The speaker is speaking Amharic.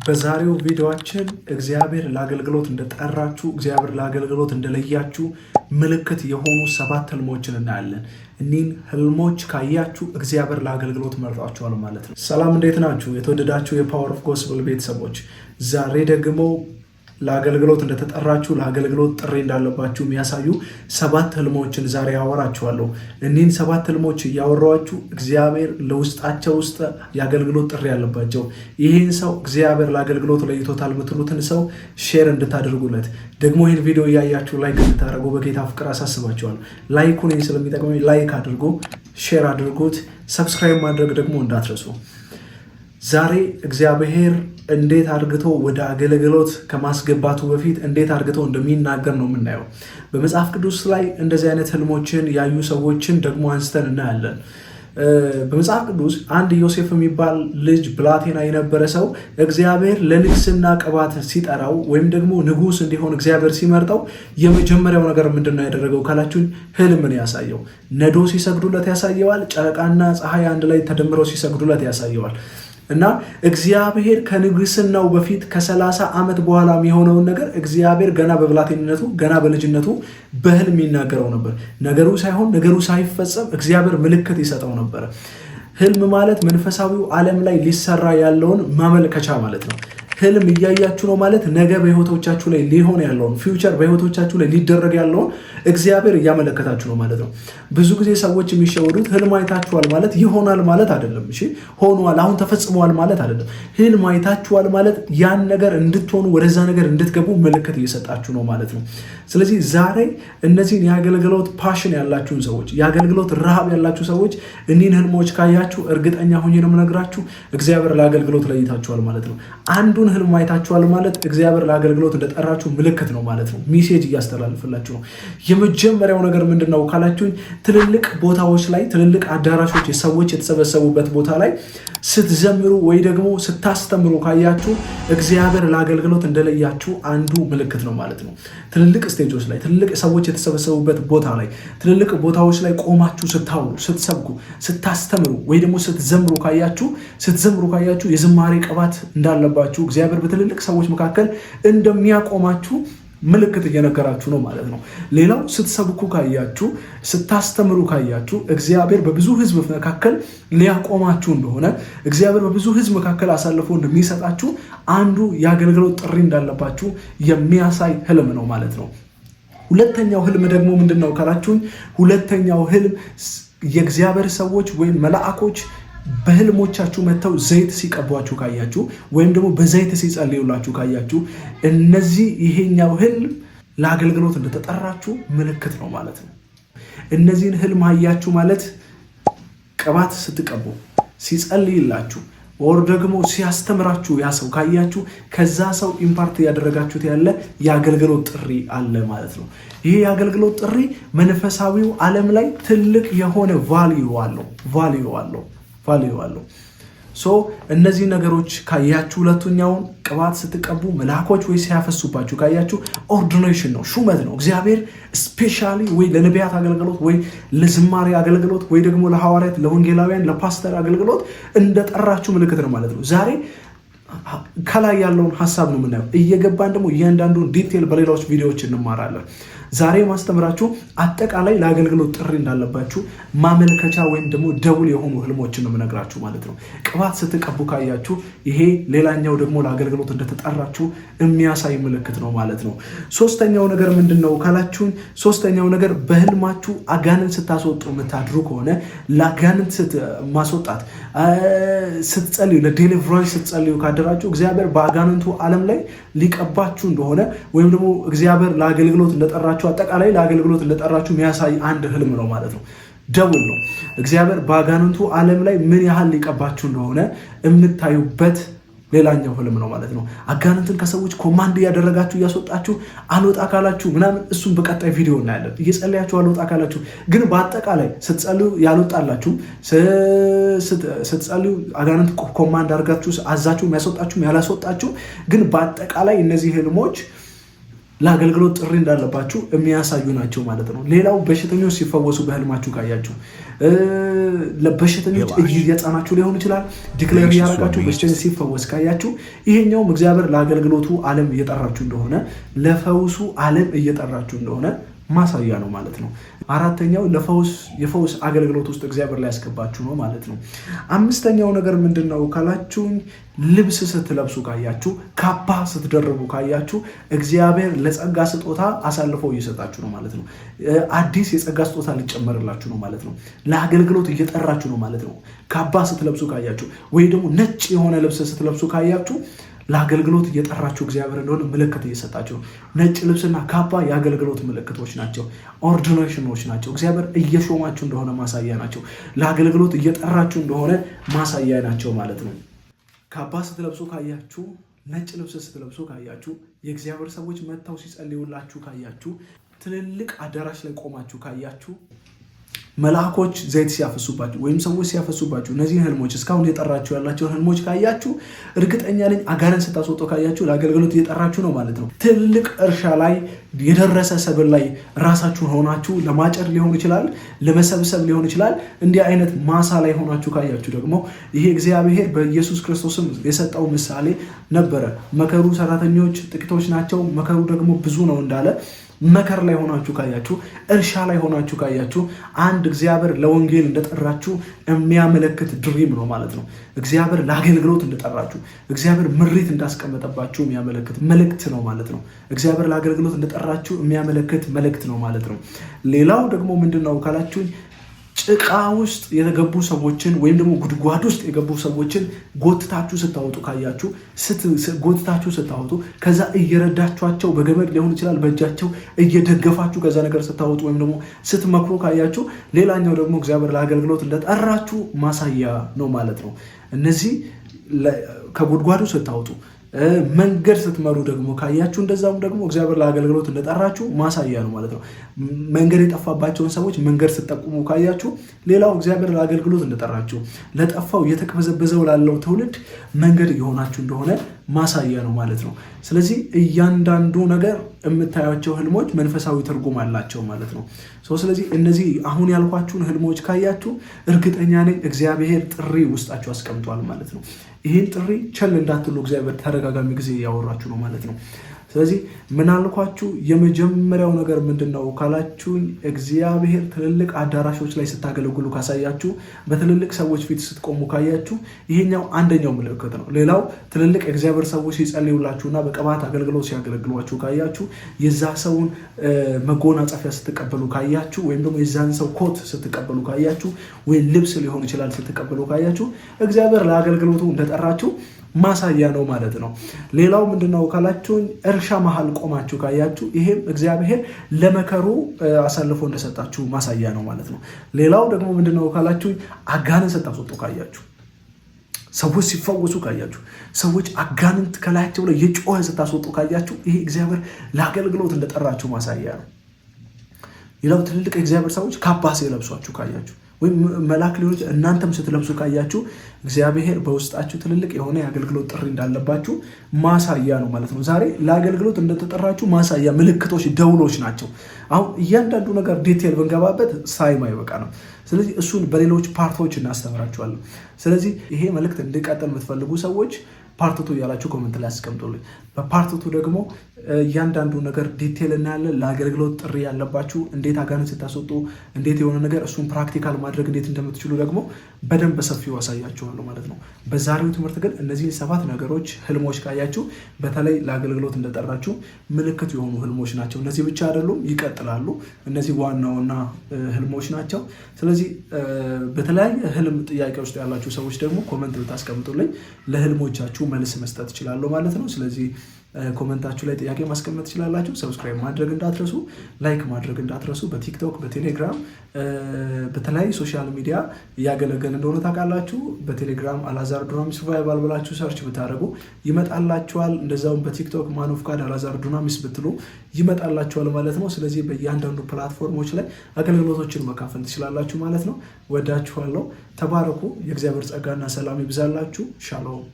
በዛሬው ቪዲዮአችን እግዚአብሔር ለአገልግሎት እንደጠራችሁ እግዚአብሔር ለአገልግሎት እንደለያችሁ ምልክት የሆኑ 7 ህልሞችን እናያለን። እኒህን ህልሞች ካያችሁ እግዚአብሔር ለአገልግሎት መርጧችኋል ማለት ነው። ሰላም እንዴት ናችሁ? የተወደዳችሁ የፓወር ኦፍ ጎስፕል ቤተሰቦች፣ ዛሬ ደግሞ ለአገልግሎት እንደተጠራችሁ ለአገልግሎት ጥሪ እንዳለባችሁ የሚያሳዩ 7 ህልሞችን ዛሬ ያወራችኋለሁ። እኒህን 7 ህልሞች እያወራችሁ እግዚአብሔር ለውስጣቸው ውስጥ የአገልግሎት ጥሪ ያለባቸው ይህን ሰው እግዚአብሔር ለአገልግሎት ለይቶታል የምትሉትን ሰው ሼር እንድታደርጉለት፣ ደግሞ ይህን ቪዲዮ እያያችሁ ላይክ እንድታደርጉ በጌታ ፍቅር አሳስባችኋለሁ። ላይኩን ስለሚጠቅመኝ ላይክ አድርጉ፣ ሼር አድርጉት፣ ሰብስክራይብ ማድረግ ደግሞ እንዳትረሱ። ዛሬ እግዚአብሔር እንዴት አድርግቶ ወደ አገልግሎት ከማስገባቱ በፊት እንዴት አድርግቶ እንደሚናገር ነው የምናየው። በመጽሐፍ ቅዱስ ላይ እንደዚህ አይነት ህልሞችን ያዩ ሰዎችን ደግሞ አንስተን እናያለን። በመጽሐፍ ቅዱስ አንድ ዮሴፍ የሚባል ልጅ ብላቴና የነበረ ሰው እግዚአብሔር ለንግስና ቅባት ሲጠራው ወይም ደግሞ ንጉስ እንዲሆን እግዚአብሔር ሲመርጠው የመጀመሪያው ነገር ምንድነው ያደረገው ካላችሁኝ፣ ህልምን ያሳየው። ነዶ ሲሰግዱለት ያሳየዋል። ጨረቃና ፀሐይ አንድ ላይ ተደምረው ሲሰግዱለት ያሳየዋል። እና እግዚአብሔር ከንግስናው በፊት ከ30 ዓመት በኋላ የሚሆነውን ነገር እግዚአብሔር ገና በብላቴንነቱ ገና በልጅነቱ በህልም ይናገረው ነበር። ነገሩ ሳይሆን ነገሩ ሳይፈጸም እግዚአብሔር ምልክት ይሰጠው ነበር። ህልም ማለት መንፈሳዊው ዓለም ላይ ሊሰራ ያለውን ማመልከቻ ማለት ነው። ህልም እያያችሁ ነው ማለት ነገ በህይወቶቻችሁ ላይ ሊሆን ያለውን ፊውቸር በህይወቶቻችሁ ላይ ሊደረግ ያለውን እግዚአብሔር እያመለከታችሁ ነው ማለት ነው። ብዙ ጊዜ ሰዎች የሚሸወዱት ህልም አይታችኋል ማለት ይሆናል ማለት አይደለም። እሺ ሆኗል፣ አሁን ተፈጽሟል ማለት አይደለም። ህልም አይታችኋል ማለት ያን ነገር እንድትሆኑ ወደዛ ነገር እንድትገቡ ምልክት እየሰጣችሁ ነው ማለት ነው። ስለዚህ ዛሬ እነዚህን የአገልግሎት ፓሽን ያላችሁን ሰዎች፣ የአገልግሎት ረሃብ ያላችሁ ሰዎች እኒህን ህልሞች ካያችሁ እርግጠኛ ሆኜ ነው የምነግራችሁ እግዚአብሔር ለአገልግሎት ለይታችኋል ማለት ነው። አንዱን ህልም አይታችኋል ማለት እግዚአብሔር ለአገልግሎት እንደጠራችሁ ምልክት ነው ማለት ነው። ሜሴጅ እያስተላልፍላችሁ ነው። የመጀመሪያው ነገር ምንድነው ካላችሁኝ፣ ትልልቅ ቦታዎች ላይ ትልልቅ አዳራሾች ሰዎች የተሰበሰቡበት ቦታ ላይ ስትዘምሩ ወይ ደግሞ ስታስተምሩ ካያችሁ እግዚአብሔር ለአገልግሎት እንደለያችሁ አንዱ ምልክት ነው ማለት ነው። ትልልቅ ስቴጆች ላይ ትልልቅ ሰዎች የተሰበሰቡበት ቦታ ላይ ትልልቅ ቦታዎች ላይ ቆማችሁ ስታወሩ፣ ስትሰብኩ፣ ስታስተምሩ ወይ ደግሞ ስትዘምሩ ካያችሁ የዝማሬ ቅባት እንዳለባችሁ እግዚአብሔር በትልልቅ ሰዎች መካከል እንደሚያቆማችሁ ምልክት እየነገራችሁ ነው ማለት ነው። ሌላው ስትሰብኩ ካያችሁ፣ ስታስተምሩ ካያችሁ እግዚአብሔር በብዙ ህዝብ መካከል ሊያቆማችሁ እንደሆነ እግዚአብሔር በብዙ ህዝብ መካከል አሳልፎ እንደሚሰጣችሁ አንዱ የአገልግሎት ጥሪ እንዳለባችሁ የሚያሳይ ህልም ነው ማለት ነው። ሁለተኛው ህልም ደግሞ ምንድነው ካላችሁኝ፣ ሁለተኛው ህልም የእግዚአብሔር ሰዎች ወይም መላእኮች በህልሞቻችሁ መጥተው ዘይት ሲቀቧችሁ ካያችሁ ወይም ደግሞ በዘይት ሲጸልዩላችሁ ካያችሁ ይሄኛው ህልም ለአገልግሎት እንደተጠራችሁ ምልክት ነው ማለት ነው። እነዚህን ህልም አያችሁ ማለት ቅባት ስትቀቡ፣ ሲጸልይላችሁ ወር ደግሞ ሲያስተምራችሁ ያ ሰው ካያችሁ ከዛ ሰው ኢምፓርት ያደረጋችሁት ያለ የአገልግሎት ጥሪ አለ ማለት ነው። ይሄ የአገልግሎት ጥሪ መንፈሳዊው ዓለም ላይ ትልቅ የሆነ ቫልዩ አለው። እነዚህ ነገሮች ካያችሁ፣ ሁለተኛውን ቅባት ስትቀቡ መልአኮች ወይ ሲያፈሱባችሁ ካያችሁ ኦርዲኔሽን ነው፣ ሹመት ነው። እግዚአብሔር ስፔሻሊ ወይ ለነቢያት አገልግሎት ወይ ለዝማሬ አገልግሎት ወይ ደግሞ ለሐዋርያት፣ ለወንጌላውያን፣ ለፓስተር አገልግሎት እንደጠራችሁ ምልክት ነው ማለት ነው። ዛሬ ከላይ ያለውን ሀሳብ ነው የምናየው። እየገባን ደግሞ እያንዳንዱን ዲቴል በሌሎች ቪዲዮዎች እንማራለን። ዛሬ ማስተምራችሁ አጠቃላይ ለአገልግሎት ጥሪ እንዳለባችሁ ማመልከቻ ወይም ደግሞ ደውል የሆኑ ህልሞችን ነው የምነግራችሁ ማለት ነው። ቅባት ስትቀቡ ካያችሁ ይሄ ሌላኛው ደግሞ ለአገልግሎት እንደተጠራችሁ የሚያሳይ ምልክት ነው ማለት ነው። ሶስተኛው ነገር ምንድነው ካላችሁኝ፣ ሶስተኛው ነገር በህልማችሁ አጋንንት ስታስወጡ የምታድሩ ከሆነ ለአጋንንት ማስወጣት ስትጸልዩ፣ ለዴሊቨራንስ ስትጸልዩ ካደራችሁ እግዚአብሔር በአጋንንቱ ዓለም ላይ ሊቀባችሁ እንደሆነ ወይም ደግሞ እግዚአብሔር ለአገልግሎት እንደጠራችሁ አጠቃላይ ለአገልግሎት እንደጠራችሁ የሚያሳይ አንድ ህልም ነው ማለት ነው። ደውል ነው። እግዚአብሔር በአጋንንቱ ዓለም ላይ ምን ያህል ሊቀባችሁ እንደሆነ የምታዩበት ሌላኛው ህልም ነው ማለት ነው። አጋንንትን ከሰዎች ኮማንድ እያደረጋችሁ እያስወጣችሁ አልወጣ ካላችሁ ምናምን እሱም በቀጣይ ቪዲዮ እናያለን። እየጸለያችሁ አልወጣ ካላችሁ ግን በአጠቃላይ ስትጸልዩ ያልወጣላችሁ፣ ስትጸልዩ አጋንንት ኮማንድ አድርጋችሁ አዛችሁ የሚያስወጣችሁ ያላስወጣችሁ ግን በአጠቃላይ እነዚህ ህልሞች ለአገልግሎት ጥሪ እንዳለባችሁ የሚያሳዩ ናቸው ማለት ነው። ሌላው በሽተኞች ሲፈወሱ በህልማችሁ ካያችሁ፣ ለበሽተኞች እጅ እያጻናችሁ ሊሆን ይችላል። ዲክሌር ያደረጋችሁ በሽተኞች ሲፈወስ ካያችሁ፣ ይሄኛውም እግዚአብሔር ለአገልግሎቱ ዓለም እየጠራችሁ እንደሆነ፣ ለፈውሱ ዓለም እየጠራችሁ እንደሆነ ማሳያ ነው ማለት ነው። አራተኛው የፈውስ አገልግሎት ውስጥ እግዚአብሔር ላይ ያስገባችሁ ነው ማለት ነው። አምስተኛው ነገር ምንድነው ካላችሁኝ፣ ልብስ ስትለብሱ ካያችሁ፣ ካባ ስትደርቡ ካያችሁ እግዚአብሔር ለጸጋ ስጦታ አሳልፈው እየሰጣችሁ ነው ማለት ነው። አዲስ የጸጋ ስጦታ ሊጨመርላችሁ ነው ማለት ነው። ለአገልግሎት እየጠራችሁ ነው ማለት ነው። ካባ ስትለብሱ ካያችሁ ወይ ደግሞ ነጭ የሆነ ልብስ ስትለብሱ ካያችሁ ለአገልግሎት እየጠራችሁ እግዚአብሔር እንደሆነ ምልክት እየሰጣችሁ ነው። ነጭ ልብስና ካባ የአገልግሎት ምልክቶች ናቸው፣ ኦርዲኔሽኖች ናቸው። እግዚአብሔር እየሾማችሁ እንደሆነ ማሳያ ናቸው። ለአገልግሎት እየጠራችሁ እንደሆነ ማሳያ ናቸው ማለት ነው። ካባ ስትለብሱ ካያችሁ፣ ነጭ ልብስ ስትለብሱ ካያችሁ፣ የእግዚአብሔር ሰዎች መጥተው ሲጸልዩላችሁ ካያችሁ፣ ትልልቅ አዳራሽ ላይ ቆማችሁ ካያችሁ፣ መልአኮች ዘይት ሲያፈሱባችሁ ወይም ሰዎች ሲያፈሱባችሁ፣ እነዚህን ህልሞች እስካሁን የጠራችሁ ያላቸውን ህልሞች ካያችሁ፣ እርግጠኛ ነኝ አጋንንት ስታስወጡ ካያችሁ ለአገልግሎት እየጠራችሁ ነው ማለት ነው። ትልቅ እርሻ ላይ የደረሰ ሰብል ላይ ራሳችሁን ሆናችሁ ለማጨድ ሊሆን ይችላል፣ ለመሰብሰብ ሊሆን ይችላል። እንዲህ አይነት ማሳ ላይ ሆናችሁ ካያችሁ ደግሞ ይሄ እግዚአብሔር በኢየሱስ ክርስቶስም የሰጠው ምሳሌ ነበረ። መከሩ ሰራተኞች ጥቂቶች ናቸው፣ መከሩ ደግሞ ብዙ ነው እንዳለ መከር ላይ ሆናችሁ ካያችሁ፣ እርሻ ላይ ሆናችሁ ካያችሁ፣ አንድ እግዚአብሔር ለወንጌል እንደጠራችሁ የሚያመለክት ድሪም ነው ማለት ነው። እግዚአብሔር ለአገልግሎት እንደጠራችሁ፣ እግዚአብሔር ምሪት እንዳስቀመጠባችሁ የሚያመለክት መልእክት ነው ማለት ነው። እግዚአብሔር ለአገልግሎት እንደጠራችሁ የሚያመለክት መልእክት ነው ማለት ነው። ሌላው ደግሞ ምንድን ነው ካላችሁኝ፣ ጭቃ ውስጥ የገቡ ሰዎችን ወይም ደግሞ ጉድጓድ ውስጥ የገቡ ሰዎችን ጎትታችሁ ስታወጡ ካያችሁ፣ ጎትታችሁ ስታወጡ ከዛ እየረዳችኋቸው በገመድ ሊሆን ይችላል፣ በእጃቸው እየደገፋችሁ ከዛ ነገር ስታወጡ ወይም ደግሞ ስትመክሩ ካያችሁ፣ ሌላኛው ደግሞ እግዚአብሔር ለአገልግሎት እንደጠራችሁ ማሳያ ነው ማለት ነው። እነዚህ ከጉድጓዱ ስታወጡ፣ መንገድ ስትመሩ ደግሞ ካያችሁ፣ እንደዛም ደግሞ እግዚአብሔር ለአገልግሎት እንደጠራችሁ ማሳያ ነው ማለት ነው። መንገድ የጠፋባቸውን ሰዎች መንገድ ስትጠቁሙ ካያችሁ፣ ሌላው እግዚአብሔር ለአገልግሎት እንደጠራችሁ፣ ለጠፋው እየተቅበዘበዘው ላለው ትውልድ መንገድ እየሆናችሁ እንደሆነ ማሳያ ነው ማለት ነው። ስለዚህ እያንዳንዱ ነገር የምታያቸው ህልሞች መንፈሳዊ ትርጉም አላቸው ማለት ነው። ስለዚህ እነዚህ አሁን ያልኳችሁን ህልሞች ካያችሁ እርግጠኛ ነኝ እግዚአብሔር ጥሪ ውስጣችሁ አስቀምጧል ማለት ነው። ይህን ጥሪ ቸል እንዳትሉ እግዚአብሔር ተደጋጋሚ ጊዜ እያወራችሁ ነው ማለት ነው። ስለዚህ ምናልኳችሁ የመጀመሪያው ነገር ምንድነው ካላችሁኝ፣ እግዚአብሔር ትልልቅ አዳራሾች ላይ ስታገለግሉ ካሳያችሁ፣ በትልልቅ ሰዎች ፊት ስትቆሙ ካያችሁ፣ ይሄኛው አንደኛው ምልክት ነው። ሌላው ትልልቅ እግዚአብሔር ሰዎች ሲጸልዩላችሁና በቅባት አገልግሎት ሲያገለግሏችሁ ካያችሁ፣ የዛ ሰውን መጎናጸፊያ ስትቀበሉ ካያችሁ፣ ወይም ደግሞ የዛን ሰው ኮት ስትቀበሉ ካያችሁ፣ ወይም ልብስ ሊሆን ይችላል ስትቀበሉ ካያችሁ፣ እግዚአብሔር ለአገልግሎቱ እንደጠራችሁ ማሳያ ነው ማለት ነው። ሌላው ምንድነው ካላችሁኝ፣ እርሻ መሃል ቆማችሁ ካያችሁ፣ ይሄም እግዚአብሔር ለመከሩ አሳልፎ እንደሰጣችሁ ማሳያ ነው ማለት ነው። ሌላው ደግሞ ምንድነው ካላችሁኝ፣ አጋንንት ስታስወጡ ካያችሁ፣ ሰዎች ሲፈወሱ ካያችሁ፣ ሰዎች አጋንንት ከላያቸው ላይ የጮኸ ስታስወጡ ካያችሁ፣ ይሄ እግዚአብሔር ለአገልግሎት እንደጠራችሁ ማሳያ ነው። ሌላው ትልልቅ የእግዚአብሔር ሰዎች ካባ ሲለብሷችሁ ካያችሁ፣ ወይም መልአክ ሊሆን እናንተም ስትለብሱ ካያችሁ፣ እግዚአብሔር በውስጣችሁ ትልልቅ የሆነ የአገልግሎት ጥሪ እንዳለባችሁ ማሳያ ነው ማለት ነው። ዛሬ ለአገልግሎት እንደተጠራችሁ ማሳያ ምልክቶች፣ ደውሎች ናቸው። አሁን እያንዳንዱ ነገር ዲቴል ብንገባበት ሳይም አይበቃ ነው። ስለዚህ እሱን በሌሎች ፓርቶች እናስተምራችኋለን። ስለዚህ ይሄ መልእክት እንዲቀጥል የምትፈልጉ ሰዎች ፓርትቱ እያላችሁ ኮመንት ላይ አስቀምጡልኝ። በፓርትቱ ደግሞ እያንዳንዱ ነገር ዲቴል እናያለን። ለአገልግሎት ጥሪ ያለባችሁ እንዴት አጋንንት ስታስወጡ እንዴት የሆነ ነገር እሱን ፕራክቲካል ማድረግ እንዴት እንደምትችሉ ደግሞ በደንብ በሰፊው አሳያችኋለሁ ማለት ነው። በዛሬው ትምህርት ግን እነዚህ 7 ነገሮች ህልሞች ካያችሁ በተለይ ለአገልግሎት እንደጠራችሁ ምልክት የሆኑ ህልሞች ናቸው። እነዚህ ብቻ አይደሉም፣ ይቀጥላሉ። እነዚህ ዋናውና ህልሞች ናቸው። ስለዚህ በተለያየ ህልም ጥያቄ ውስጥ ያላችሁ ሰዎች ደግሞ ኮመንት ብታስቀምጡልኝ ለህልሞቻችሁ መልስ መስጠት እችላለሁ ማለት ነው። ስለዚህ ኮመንታችሁ ላይ ጥያቄ ማስቀመጥ ትችላላችሁ። ሰብስክራይብ ማድረግ እንዳትረሱ፣ ላይክ ማድረግ እንዳትረሱ። በቲክቶክ፣ በቴሌግራም፣ በተለያዩ ሶሻል ሚዲያ እያገለገለ እንደሆነ ታውቃላችሁ። በቴሌግራም አላዛር ዱናሚስ ሪቫይቫል ብላችሁ ሰርች ብታደርጉ ይመጣላችኋል። እንደዛውም በቲክቶክ ማን ኦፍ ጋድ አላዛር ዱናሚስ ብትሉ ይመጣላችኋል ማለት ነው። ስለዚህ በእያንዳንዱ ፕላትፎርሞች ላይ አገልግሎቶችን መካፈል ትችላላችሁ ማለት ነው። ወዳችኋለሁ። ተባረኩ። የእግዚአብሔር ጸጋና ሰላም ይብዛላችሁ። ሻሎም